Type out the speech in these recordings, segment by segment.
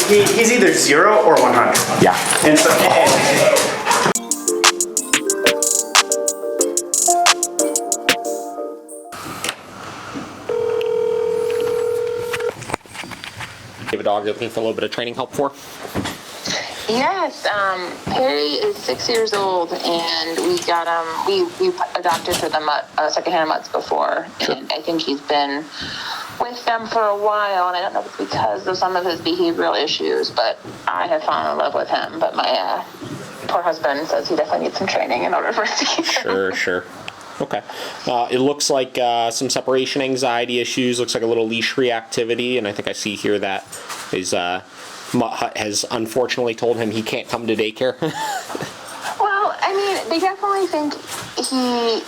he's either 0 or 100. Yeah. And so, You have a dog you're looking for a little bit of training help for? Yes, Perry is 6 years old, and we got him. We adopted for them secondhand mutts before, and I think he's been with them for a while. And I don't know if it's because of some of his behavioral issues, but I have fallen in love with him. But my poor husband says he definitely needs some training in order for us to keep him. Sure. Okay. It looks like some separation anxiety issues. Looks like a little leash reactivity, and I think I see here that his Mutt Hut has unfortunately told him he can't come to daycare. Well, I mean, they definitely think he,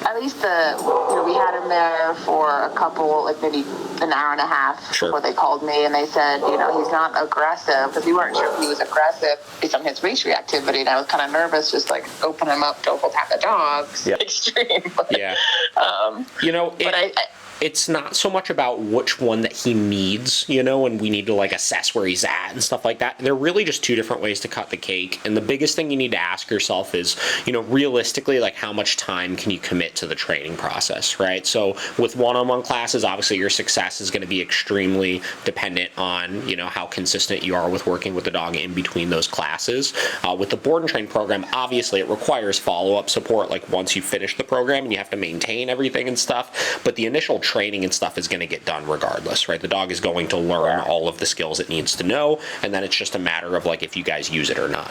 at least we had him there for a couple, like maybe an hour and a half before they called me, and they said, he's not aggressive, because we weren't sure if he was aggressive based on his leash reactivity, and I was kind of nervous, just like open him up to tap the dogs. Yeah. Extreme. But, yeah. It's not so much about which one that he needs, and we need to assess where he's at and stuff like that. They're really just two different ways to cut the cake. And the biggest thing you need to ask yourself is, realistically, how much time can you commit to the training process, right? So with one-on-one classes, obviously your success is going to be extremely dependent on, how consistent you are with working with the dog in between those classes. With the board and train program, obviously it requires follow-up support, once you finish the program and you have to maintain everything and stuff. But the initial training and stuff is going to get done regardless, right? The dog is going to learn all of the skills it needs to know, and then it's just a matter of if you guys use it or not,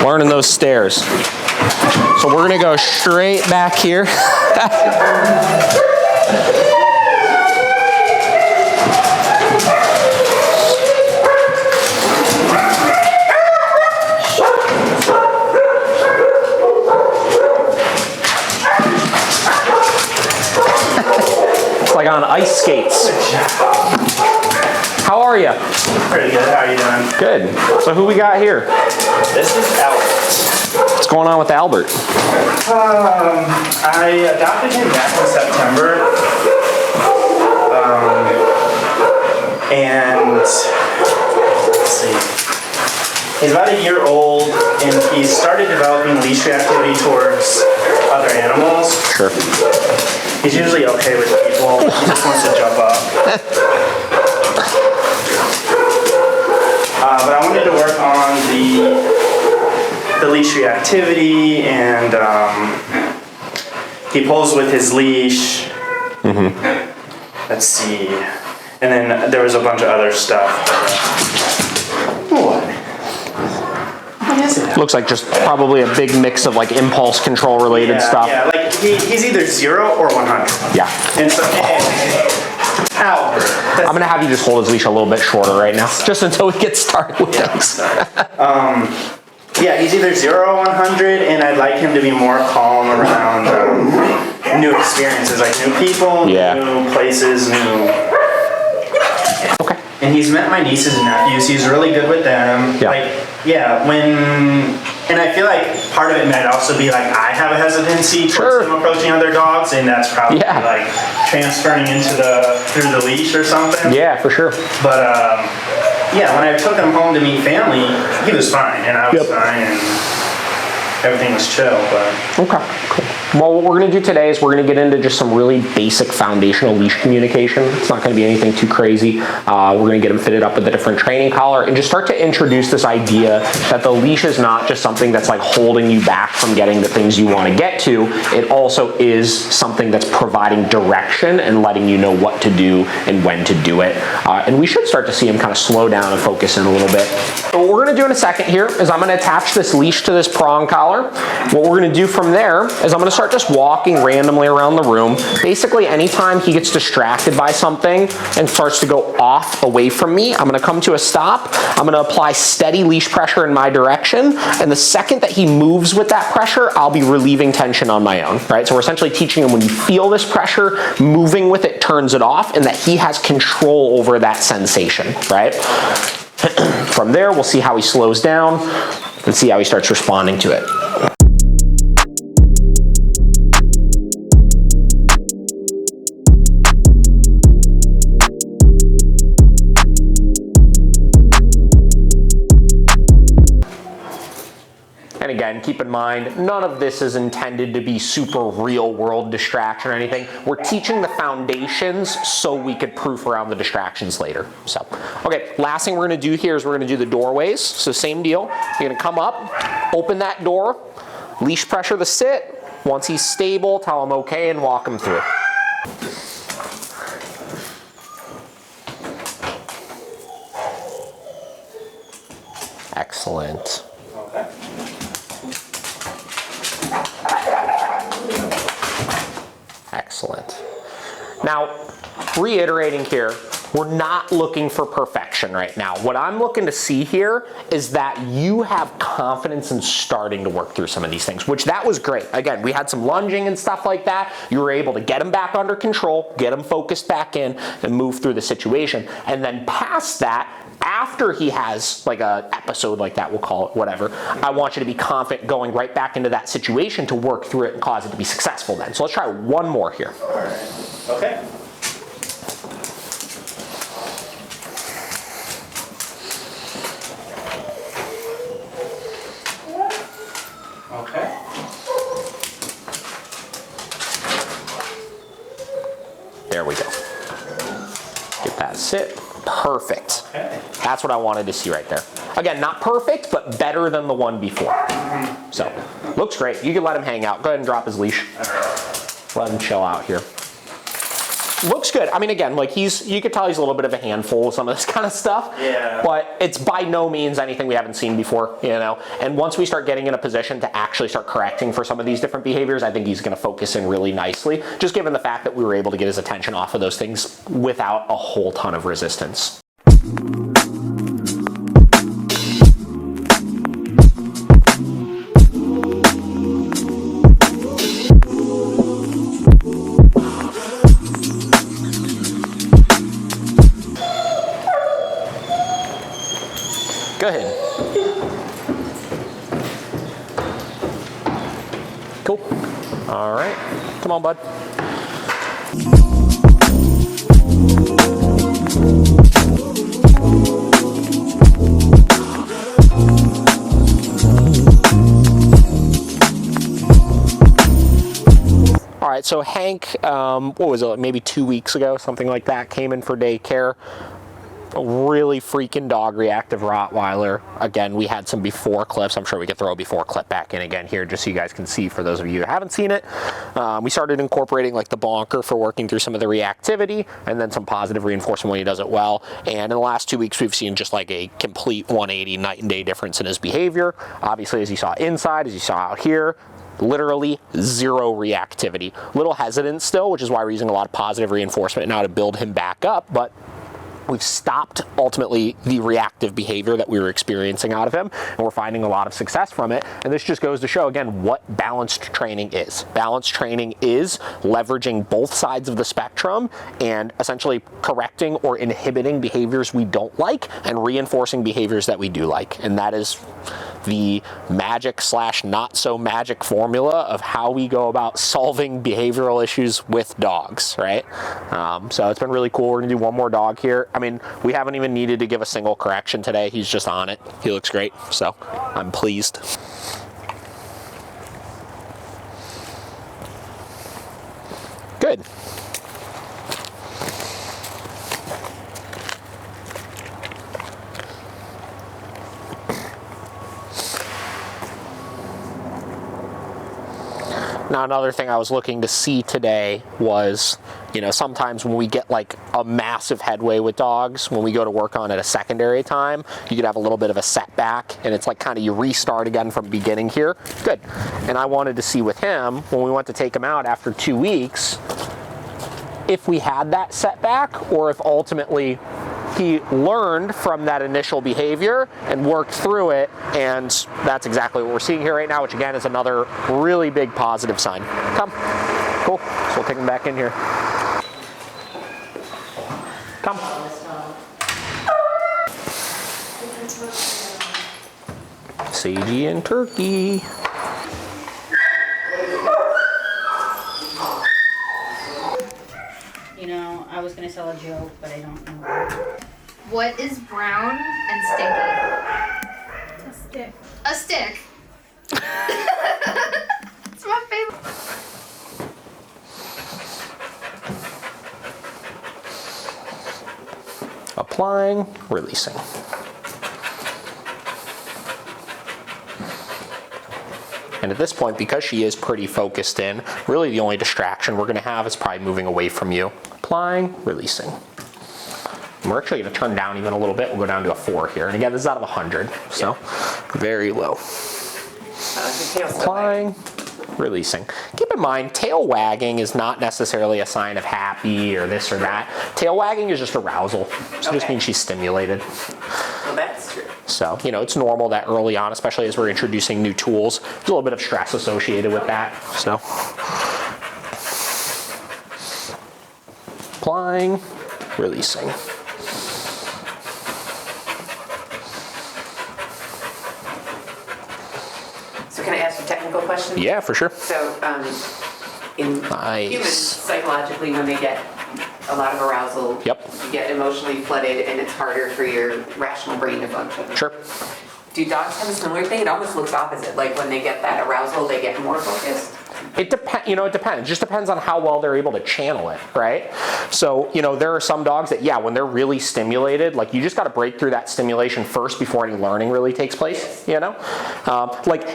Learning those stairs. So we're going to go straight back here. On ice skates. How are you? Pretty good. How are you doing? Good. So who we got here? This is Albert. What's going on with Albert? I adopted him back in September. And let's see. He's about a year old, and he started developing leash reactivity towards other animals. Sure. He's usually okay with people. He just wants to jump up. But I wanted to work on the leash reactivity, and he pulls with his leash. Let's see. And then there was a bunch of other stuff. What is it? Looks like just probably a big mix of impulse control related stuff. Yeah, he's either 0 or 100. Yeah. And so, Albert. I'm going to have you just hold his leash a little bit shorter right now, just until we get started with things. Yeah, he's either 0 or 100, and I'd like him to be more calm around new experiences, new people, new places, new... Okay. And he's met my nieces and nephews. He's really good with them. And I feel like part of it might also be I have a hesitancy towards him approaching other dogs, and that's probably transferring into through the leash or something. Yeah, for sure. But when I took him home to meet family, he was fine, and I was fine, and everything was chill. But okay, cool. Well, what we're going to do today is we're going to get into just some really basic foundational leash communication. It's not going to be anything too crazy. We're going to get them fitted up with a different training collar and just start to introduce this idea that the leash is not just something that's holding you back from getting the things you want to get to. It also is something that's providing direction and letting you know what to do and when to do it. And we should start to see them kind of slow down and focus in a little bit. So what we're going to do in a second here is I'm going to attach this leash to this prong collar. What we're going to do from there is I'm going to start just walking randomly around the room. Basically, anytime he gets distracted by something and starts to go off away from me, I'm going to come to a stop. I'm going to apply steady leash pressure in my direction, and the second that he moves with that pressure, I'll be relieving tension on my own, right? So we're essentially teaching him when you feel this pressure, moving with it turns it off, and that he has control over that sensation, right? From there, we'll see how he slows down and see how he starts responding to it. again, keep in mind, none of this is intended to be super real world distraction or anything. We're teaching the foundations so we could proof around the distractions later. So, okay, last thing we're gonna do here is we're gonna do the doorways. So same deal, you're gonna come up, open that door, leash pressure the sit. Once he's stable, tell him okay and walk him through. Excellent. Okay. Excellent. Now, reiterating here, we're not looking for perfection right now. What I'm looking to see here is that you have confidence in starting to work through some of these things, which that was great. Again, we had some lunging and stuff like that. You were able to get him back under control, get him focused back in, and move through the situation. And then past that, after he has like a episode like that, we'll call it, whatever, I want you to be confident going right back into that situation to work through it and cause it to be successful then. So let's try one more here. All right. Okay. Okay. There we go. Get that sit. Perfect. Okay. That's what I wanted to see right there. Again, not perfect, but better than the one before. So, looks great. You can let him hang out. Go ahead and drop his leash. Let him chill out here. Looks good. I mean, again, like you could tell he's a little bit of a handful with some of this kind of stuff. Yeah. But it's by no means anything we haven't seen before, you know? And once we start getting in a position to actually start correcting for some of these different behaviors, I think he's gonna focus in really nicely, just given the fact that we were able to get his attention off of those things without a whole ton of resistance. Go ahead. Cool. All right. Come on, bud. All right, so Hank, what was it, maybe 2 weeks ago, something like that, came in for daycare. A really freaking dog, reactive Rottweiler. Again, we had some before clips. I'm sure we could throw a before clip back in again here just so you guys can see for those of you who haven't seen it. We started incorporating like the bonker for working through some of the reactivity and then some positive reinforcement when he does it well. And in the last 2 weeks, we've seen just like a complete 180 night and day difference in his behavior. Obviously, as you saw inside, as you saw out here, literally zero reactivity. Little hesitant still, which is why we're using a lot of positive reinforcement now to build him back up, but we've stopped ultimately the reactive behavior that we were experiencing out of him, and we're finding a lot of success from it. And this just goes to show again what balanced training is. Balanced training is leveraging both sides of the spectrum and essentially correcting or inhibiting behaviors we don't like and reinforcing behaviors that we do like. And that is the magic / not so magic formula of how we go about solving behavioral issues with dogs, right? So it's been really cool. We're gonna do one more dog here. I mean, we haven't even needed to give a single correction today. He's just on it. He looks great, so I'm pleased. Good. Now, another thing I was looking to see today was, you know, sometimes when we get like a massive headway with dogs, when we go to work on it a secondary time, you could have a little bit of a setback and it's like kind of you restart again from beginning here. Good. And I wanted to see with him, when we went to take him out after 2 weeks, if we had that setback or if ultimately he learned from that initial behavior and worked through it, and that's exactly what we're seeing here right now, which again is another really big positive sign. Come. Cool. So we'll take him back in here. Come. Sagey and Turkey. You know, I was gonna tell a joke, but I don't know. What is brown and sticky? A stick. A stick. It's my favorite. Applying, releasing. And at this point, because she is pretty focused in, really the only distraction we're gonna have is probably moving away from you. Applying, releasing. And we're actually gonna turn down even a little bit. We'll go down to a 4 here. And again, this is out of 100, so very low. Applying, releasing. Keep in mind, tail wagging is not necessarily a sign of happy or this or that. Tail wagging is just arousal. So it just means she's stimulated. Well, that's true. So, you know, it's normal that early on, especially as we're introducing new tools, there's a little bit of stress associated with that. So, applying, releasing. So can I ask you a technical question? Yeah, for sure. So, in Nice. humans, psychologically, when they get a lot of arousal, Yep. you get emotionally flooded, and it's harder for your rational brain to function. Sure. Do dogs have a similar thing? It almost looks opposite. Like when they get that arousal, they get more focused. It depends, you know, it depends. It just depends on how well they're able to channel it, right? So, you know, there are some dogs that, yeah, when they're really stimulated, like you just got to break through that stimulation first before any learning really takes place, you know?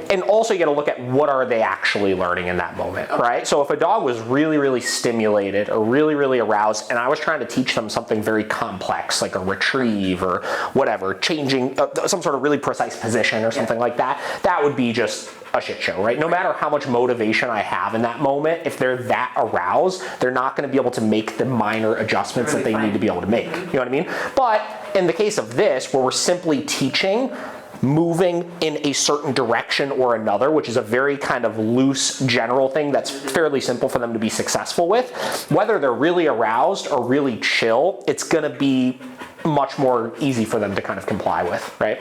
And also you got to look at what are they actually learning in that moment, right? So if a dog was really, really stimulated or really, really aroused, and I was trying to teach them something very complex, like a retrieve or whatever, changing some sort of really precise position or something like that, that would be just a shit show, right? No matter how much motivation I have in that moment, if they're that aroused, they're not going to be able to make the minor adjustments that they need to be able to make. You know what I mean? But in the case of this, where we're simply teaching moving in a certain direction or another, which is a very kind of loose general thing that's fairly simple for them to be successful with, whether they're really aroused or really chill, it's going to be much more easy for them to kind of comply with, right?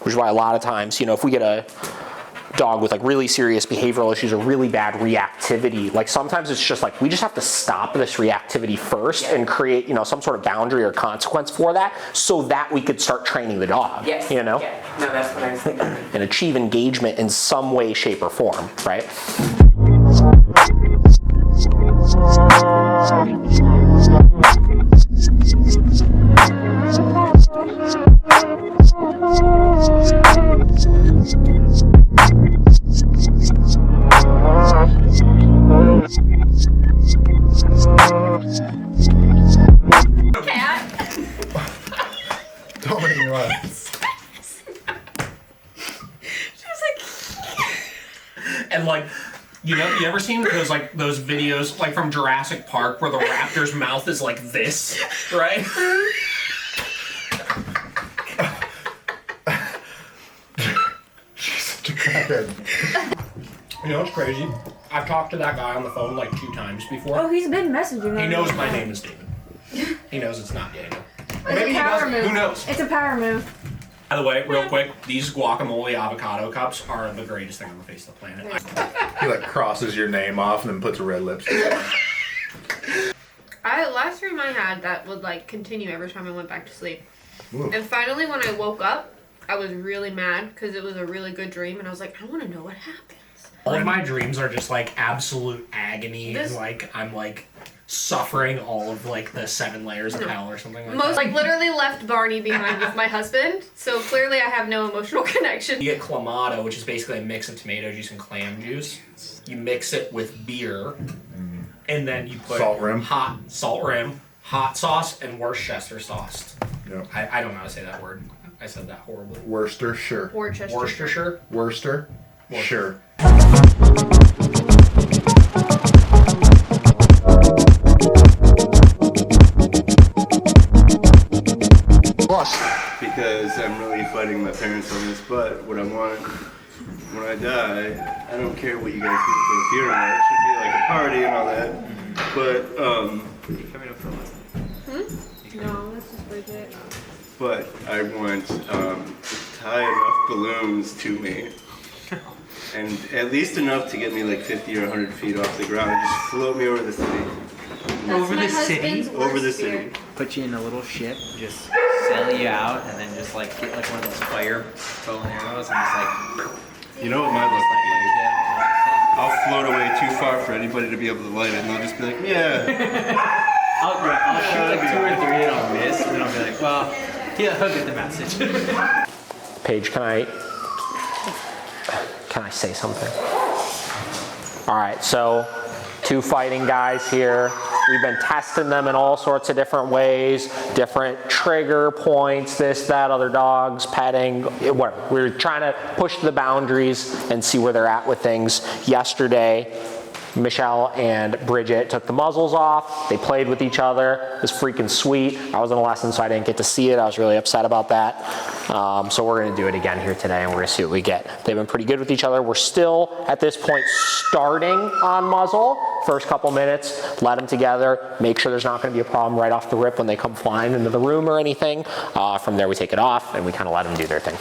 Which is why a lot of times, you know, if we get a dog with like really serious behavioral issues or really bad reactivity, like sometimes it's just like we just have to stop this reactivity first and create, you know, some sort of boundary or consequence for that so that we could start training the dog, you know? Yeah. No, that's what I was thinking. And achieve engagement in some way, shape, or form, right? Don't make me laugh. And like, you know, you ever seen those like those videos like from Jurassic Park where the raptor's mouth is like this, right? She's such a crackhead. You know what's crazy? I've talked to that guy on the phone like 2 times before. Oh, he's been messaging me. He knows my name is David. He knows it's not Daniel. Or It's maybe a he power doesn't. move. Who knows? It's a power move. By the way, real quick, these guacamole avocado cups are the greatest thing on the face of the planet. He like crosses your name off and then puts red lipstick on. Last dream I had that would like continue every time I went back to sleep. Ooh. And finally when I woke up, I was really mad because it was a really good dream and I was like, I want to know what happened. All of my dreams are just like absolute agony This- and like I'm like suffering all of like the 7 layers of hell or something like Most that. like literally left Barney behind with my husband, so clearly I have no emotional connection. You get clamato, which is basically a mix of tomato juice and clam juice. You mix it with beer, and then you put Salt rim. hot sauce, and Worcestershire sauce. Yep. I don't know how to say that word. I said that horribly. Worcestershire. Worcestershire. Worcester. Sure. Because I'm really fighting my parents on this, but what I want when I die, I don't care what you guys do for a funeral. It should be like a party and all that. But No, let's just break it. but I want to tie enough balloons to me. And at least enough to get me like 50 or 100 feet off the ground and just float me over the city. That's my husband's Over the worst city. fear. put you in a little ship, just sail you out, and then just like get like one of those fire bow and arrows and just like. You know what might look like? I'll float away too far for anybody to be able to light it, and they'll just be like, yeah. I'll shoot like 2 or 3 and I'll miss, and then I'll be like, well, yeah, he'll get the message. Paige, can I say something? All right, so 2 fighting guys here. We've been testing them in all sorts of different ways, different trigger points, this, that, other dogs, petting, whatever. We're trying to push the boundaries and see where they're at with things. Yesterday, Michelle and Bridget took the muzzles off. They played with each other. It was freaking sweet. I was in a lesson, so I didn't get to see it. I was really upset about that. So we're gonna do it again here today, and we're gonna see what we get. They've been pretty good with each other. We're still, at this point, starting on muzzle. First couple minutes, let them together. Make sure there's not gonna be a problem right off the rip when they come flying into the room or anything. From there, we take it off, and we kind of let them do their thing.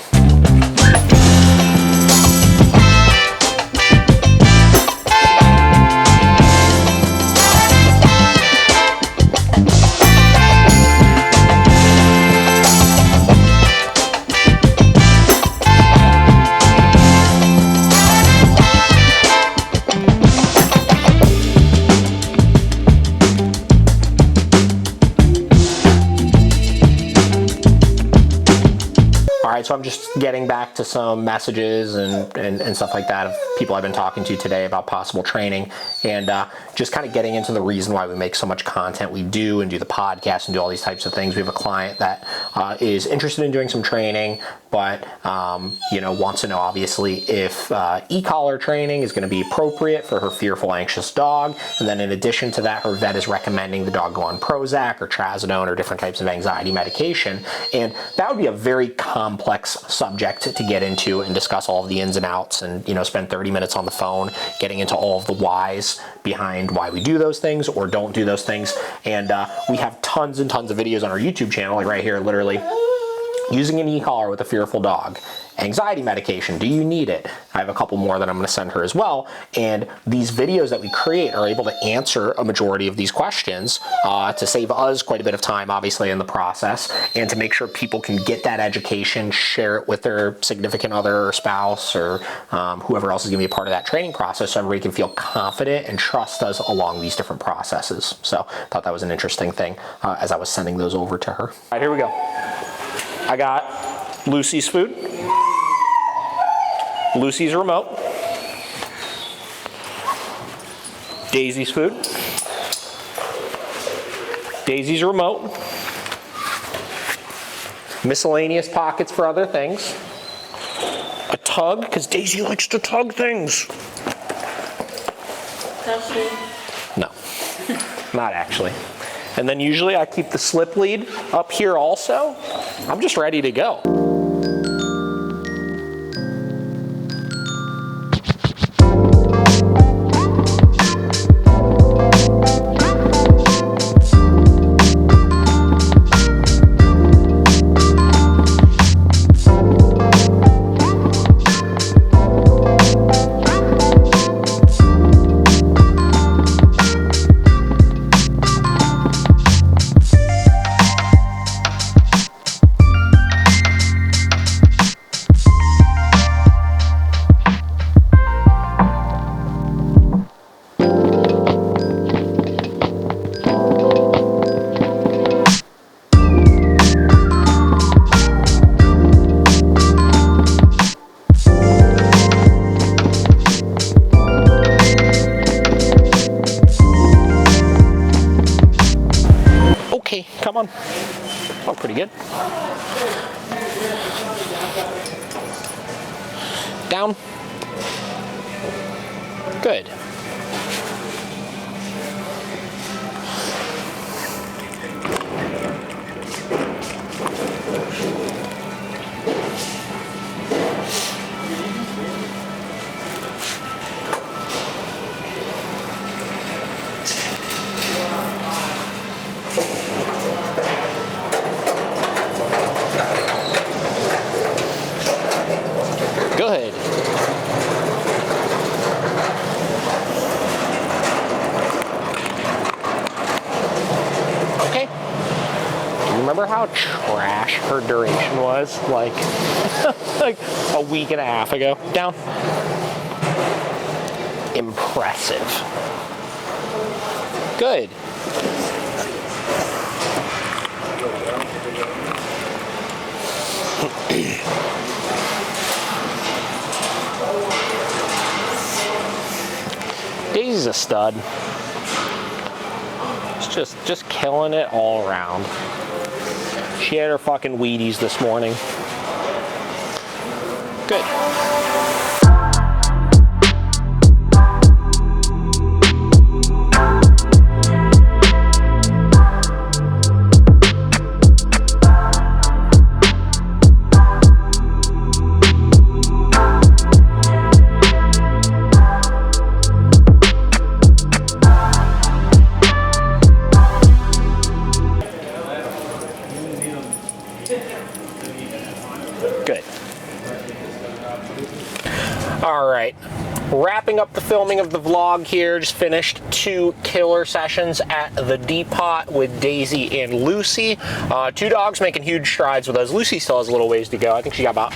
So I'm just getting back to some messages and stuff like that of people I've been talking to today about possible training, and just kind of getting into the reason why we make so much content we do and do the podcast and do all these types of things. We have a client that is interested in doing some training, but you know, wants to know obviously if e-collar training is going to be appropriate for her fearful, anxious dog. And then in addition to that, her vet is recommending the dog go on Prozac or Trazodone or different types of anxiety medication. And that would be a very complex subject to get into and discuss all of the ins and outs, and you know, spend 30 minutes on the phone getting into all of the whys behind why we do those things or don't do those things. And we have tons and tons of videos on our YouTube channel, like right here, literally. Using an e-collar with a fearful dog. Anxiety medication, do you need it? I have a couple more that I'm gonna send her as well. And these videos that we create are able to answer a majority of these questions to save us quite a bit of time, obviously, in the process, and to make sure people can get that education, share it with their significant other or spouse or whoever else is gonna be a part of that training process, so everybody can feel confident and trust us along these different processes. So I thought that was an interesting thing as I was sending those over to her. All right, here we go. I got Lucy's food, Lucy's remote, Daisy's food, Daisy's remote, miscellaneous pockets for other things, a tug, because Daisy likes to tug things. No, not actually. And then usually I keep the slip lead up here also. I'm just ready to go. Okay, come on. Oh, pretty good. Down. Good. Good. Okay. remember how trash her duration was? Like, like a week and a half ago. Down. Impressive. Good. Daisy's a stud. It's just killing it all around. She had her fucking Wheaties this morning. Good. Good. All right. Wrapping up the filming of the vlog here. Just finished 2 killer sessions at the depot with Daisy and Lucy. 2 dogs making huge strides with us. Lucy still has a little ways to go. I think she got about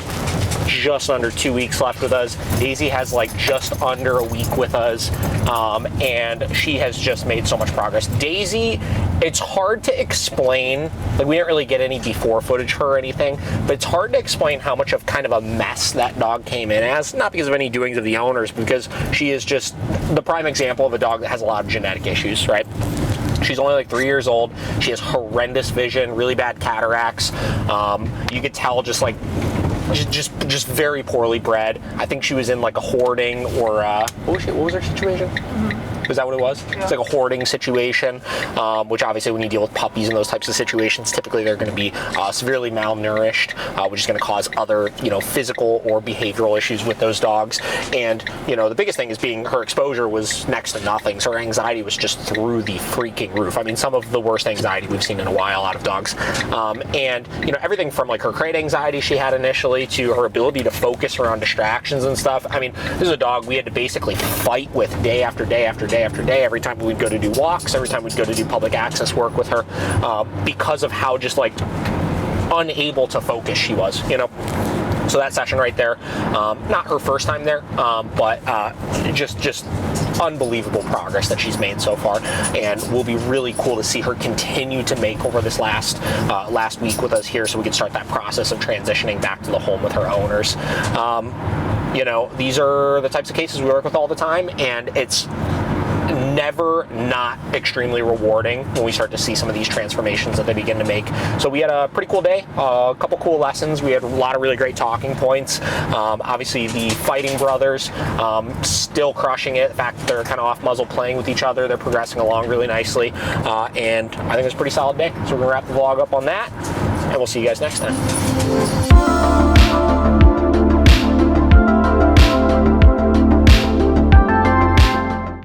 just under 2 weeks left with us. Daisy has like just under a week with us, and she has just made so much progress. Daisy, it's hard to explain, like we didn't really get any before footage for her or anything, but it's hard to explain how much of kind of a mess that dog came in as, not because of any doings of the owners, because she is just the prime example of a dog that has a lot of genetic issues, right? She's only like 3 years old. She has horrendous vision, really bad cataracts. You could tell just like just very poorly bred. I think she was in like a hoarding or what was her situation? Is that what it was? Yeah. It's like a hoarding situation, which obviously when you deal with puppies and those types of situations, typically they're going to be severely malnourished, which is going to cause other, physical or behavioral issues with those dogs. And, the biggest thing is being her exposure was next to nothing. So her anxiety was just through the freaking roof. I mean, some of the worst anxiety we've seen in a while out of dogs. And, everything from like her crate anxiety she had initially to her ability to focus around distractions and stuff. I mean, this is a dog we had to basically fight with day after day after day after day, every time we'd go to do walks, every time we'd go to do public access work with her, because of how just like unable to focus she was, So that session right there, not her first time there, but just unbelievable progress that she's made so far, and will be really cool to see her continue to make over this last week with us here, so we can start that process of transitioning back to the home with her owners. These are the types of cases we work with all the time, and it's never not extremely rewarding when we start to see some of these transformations that they begin to make. So we had a pretty cool day, a couple cool lessons. We had a lot of really great talking points. Obviously the fighting brothers still crushing it. In fact, they're kind of off muzzle playing with each other. They're progressing along really nicely, and I think it was a pretty solid day. So we're gonna wrap the vlog up on that, and we'll see you guys next time.